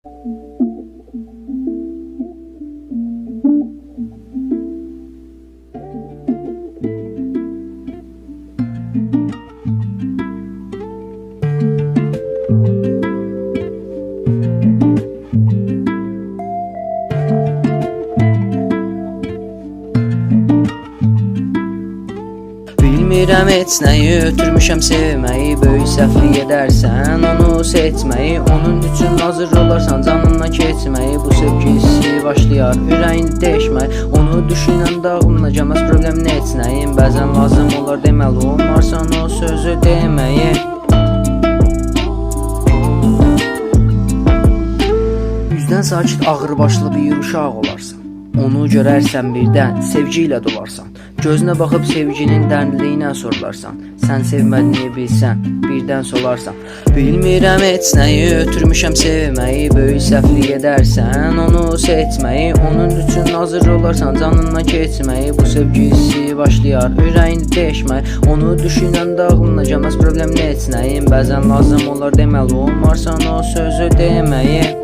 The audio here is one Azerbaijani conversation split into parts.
Bilmirəm heç nəyi, ötürmüşəm sevməyi. Böyük səhvlik edərsən onu seçməyi. Onun üçün hazır olarsan canından keçməyi. Bu sevgi hissi başlayar ürəyini deşmək. Onu düşünən dağımına gəlməz problem heç nəyin. Bəzən lazım olar deməli olmarsan o sözü deməyi. Üzdən sakit ağırbaşlı bir uşaq olarsan. Onu görərsən birdən, sevgi ilə dolarsan. Gözünə baxıb sevginin dərinliyinə sorularsan. Sən sevmədiyini bilsən, birdən solarsan. Bilmirəm heç nəyi, ötürmüşəm sevməyi. Böyük səhvlik edərsən onu seçməyi. Onun üçün hazır olarsan canından keçməyi. Bu sevgi hissi başlayar ürəyini deşmək. Onu düşünən dağılına gəlməz problem heç nəyin. Bəzən lazım olar deməli olmarsan o sözü deməyi.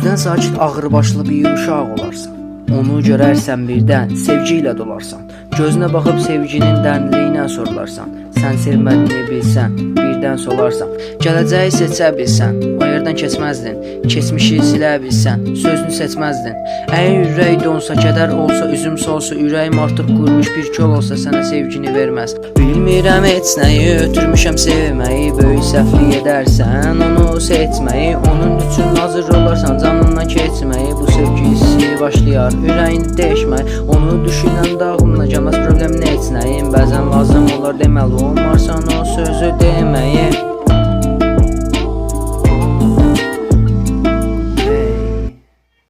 Üzdən sakit ağırbaşlı bir uşaq olarsan. Onu görərsən birdən, sevgi ilə dolarsan. Gözünə baxıb sevginin dərinliyinə sorularsan. Sən sevmədiyini bilsən, birdən solarsan. Gələcəyi seçə bilsən, o yerdən keçməzdin. Keçmişi silə bilsən, sözünü seçməzdin. Əgər ürək donsa, kədər olsa, üzüm solsa, ürəyim artıq qurmuş bir kol olsa sənə sevgini verməz. Bilmirəm heç nəyi, ötürmüşəm sevməyi. Böyük səhvlik edərsən onu seçməyi. Onun üçün hazır olarsan canından keçməyi. Bu sevgi hissi başlayar ürəyini deşmək. Onu düşünən dağımına gəlməz problem heç nəyin. Bəzən lazım olar deməli olmarsan o sözü deməyi.